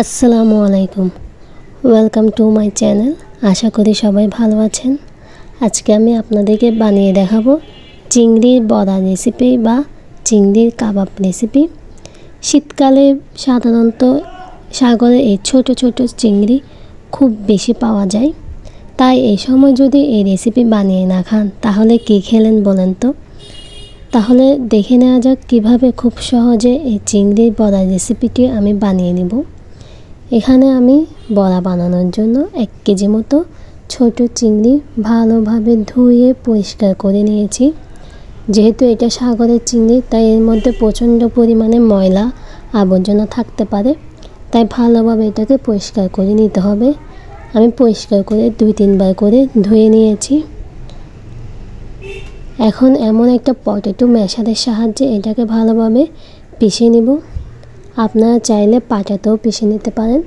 আসসালামু আলাইকুম। Welcome to my channel. আশা করি সবাই ভালো আছেন। আজকে আমি আপনাদেরকে বানিয়ে দেখাবো চিংড়ির বড়া রেসিপি বা চিংড়ির কাবাব রেসিপি। শীতকালে সাধারণত সাগরে এই ছোট ছোট চিংড়ি খুব বেশি পাওয়া যায়, তাই এই সময় যদি এই রেসিপি বানিয়ে না খান তাহলে কী খেলেন বলেন তো। তাহলে দেখে নেওয়া যাক কীভাবে খুব সহজে এই চিংড়ির বড়া রেসিপিটি আমি বানিয়ে নেব। এখানে আমি বড়া বানানোর জন্য 1 কেজি মতো ছোট চিংড়ি ভালোভাবে ধুয়ে পরিষ্কার করে নিয়েছি। যেহেতু এটা সাগরের চিংড়ি, তাই এর মধ্যে প্রচণ্ড পরিমাণে ময়লা আবর্জনা থাকতে পারে, তাই ভালোভাবে এটাকে পরিষ্কার করে নিতে হবে। আমি পরিষ্কার করে 2-3 বার করে ধুয়ে নিয়েছি। এখন এমন একটা পটেটো ম্যাশারের সাহায্যে এটাকে ভালোভাবে পিষে নেব। আপনারা চাইলে পাটাতেও পিষে নিতে পারেন।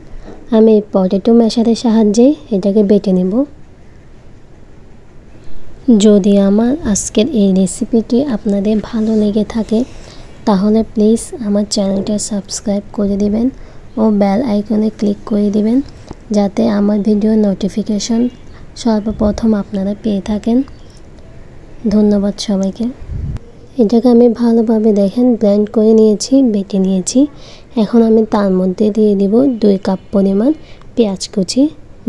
আমি পটেটো ম্যাশারের সাহায্যে এটাকে বেটে নেব। যদি আমার আজকের এই রেসিপিটি আপনাদের ভালো লেগে থাকে তাহলে প্লিজ আমার চ্যানেলটা সাবস্ক্রাইব করে দিবেন ও বেল আইকনে ক্লিক করে দিবেন, যাতে আমার ভিডিওর নোটিফিকেশন সর্বপ্রথম আপনারা পেয়ে থাকেন। ধন্যবাদ সবাইকে। এটাকে আমি ভালোভাবে দেখেন ব্লেন্ড করে নিয়েছি, বেটে নিয়েছি। এখন আমি তার মধ্যে দিয়ে দিব 2 কাপ পরিমাণ পেঁয়াজ কুচি।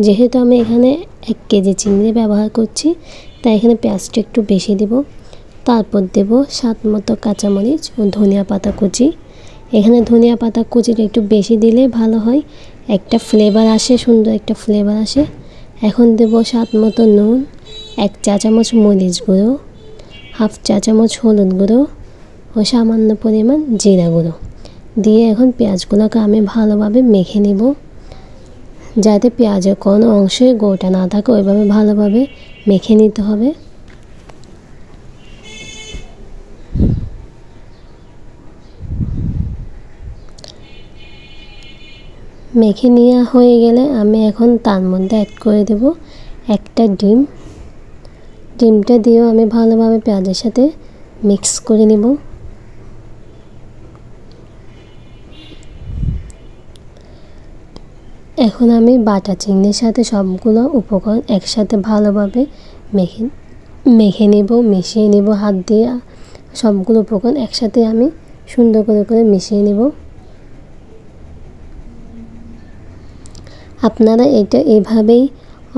যেহেতু আমি এখানে 1 কেজি চিংড়ি ব্যবহার করছি, তাই এখানে পেঁয়াজটা একটু বেশি দিব। তারপর দেব স্বাদ মতো কাঁচামরিচ ও ধনিয়া পাতা কুচি। এখানে ধনিয়া পাতা কুচিটা একটু বেশি দিলে ভালো হয়, একটা ফ্লেভার আসে, সুন্দর একটা ফ্লেভার আসে। এখন দেব স্বাদ মতো নুন, 1 চা চামচ মরিচ গুঁড়ো, 1/2 চা চামচ হলুদ গুঁড়ো ও সামান্য পরিমাণ জিরা গুঁড়ো দিয়ে এখন পেঁয়াজগুলোকে আমি ভালোভাবে মেখে নিব। যাতে পেঁয়াজের কোনো অংশে গোটা না থাকে, ওইভাবে ভালোভাবে মেখে নিতে হবে। মেখে নেওয়া হয়ে গেলে আমি এখন তার মধ্যে অ্যাড করে দেব একটা ডিম। ডিমটা দিয়েও আমি ভালোভাবে পেঁয়াজের সাথে মিক্স করে নেব। এখন আমি বাটা চিংড়ির সাথে সবগুলো উপকরণ একসাথে ভালোভাবে মেখে নেব, মিশিয়ে নেব হাত দিয়ে। সবগুলো উপকরণ একসাথে আমি সুন্দর করে মিশিয়ে নেব। আপনারা এটা এভাবেই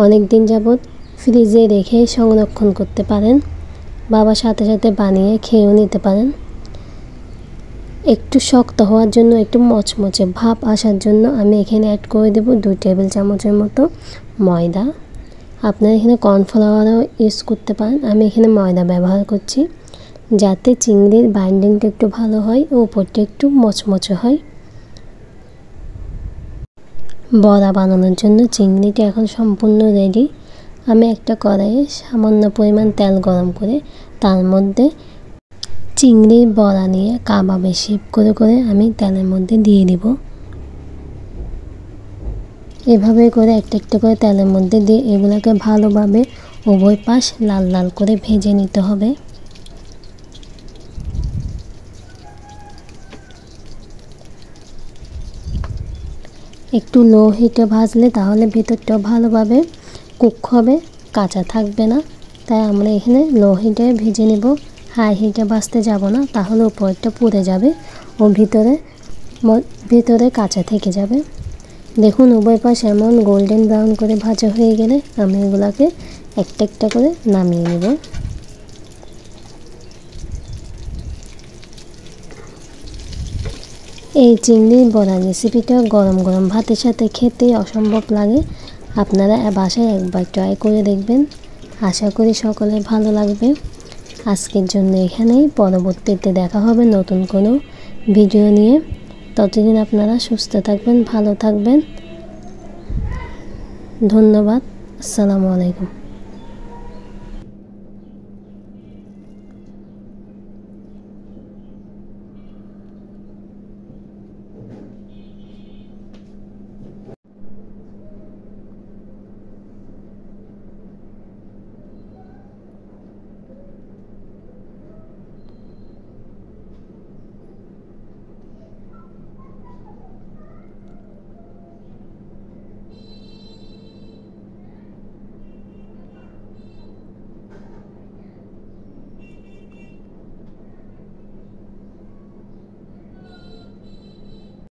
অনেক দিন যাবত ফ্রিজে রেখে সংরক্ষণ করতে পারেন, বাবার সাথে সাথে বানিয়ে খেয়েও নিতে পারেন। একটু শক্ত হওয়ার জন্য, একটু মচমচে ভাব আসার জন্য আমি এখানে অ্যাড করে দেব 2 টেবিল চামচের মতো ময়দা। আপনারা এখানে কর্নফ্লাওয়ারও ইউজ করতে পারেন। আমি এখানে ময়দা ব্যবহার করছি, যাতে চিংড়ির বাইন্ডিংটা একটু ভালো হয় ও উপরটা একটু মচমচে হয়। বড়া বানানোর জন্য চিংড়িটা এখন সম্পূর্ণ রেডি। আমি একটা কড়াইয়ে সামান্য পরিমাণ তেল গরম করে তার মধ্যে চিংড়ির বড়া নিয়ে কাবাবে শেপ করে আমি তেলের মধ্যে দিয়ে দিব। এভাবে করে একটা করে তেলের মধ্যে দিয়ে এগুলোকে ভালোভাবে উভয় পাশ লাল লাল করে ভেজে নিতে হবে। একটু লো হিটে ভাজলে তাহলে ভিতরটাও ভালোভাবে কুক হবে, কাঁচা থাকবে না। তাই আমরা এখানে লো হিটে ভেজে নেব, হাই হিটে ভাজতে যাব না, তাহলে উপরটা পুড়ে যাবে ও ভিতরে কাঁচা থেকে যাবে। দেখুন উভয় পাশ এমন গোল্ডেন ব্রাউন করে ভাজা হয়ে গেলে আমি এগুলোকে একটা করে নামিয়ে নেব। এই চিংড়ির বড়া রেসিপিটা গরম গরম ভাতের সাথে খেতে অসম্ভব লাগে। আপনারা বাসায় একবার ট্রাই করে দেখবেন। আশা করি সকলের ভালো লাগবে। আজকের জন্য এখানেই, পরবর্তীতে দেখা হবে নতুন কোনো ভিডিও নিয়ে। ততদিন আপনারা সুস্থ থাকবেন, ভালো থাকবেন। ধন্যবাদ। আসসালামু আলাইকুম।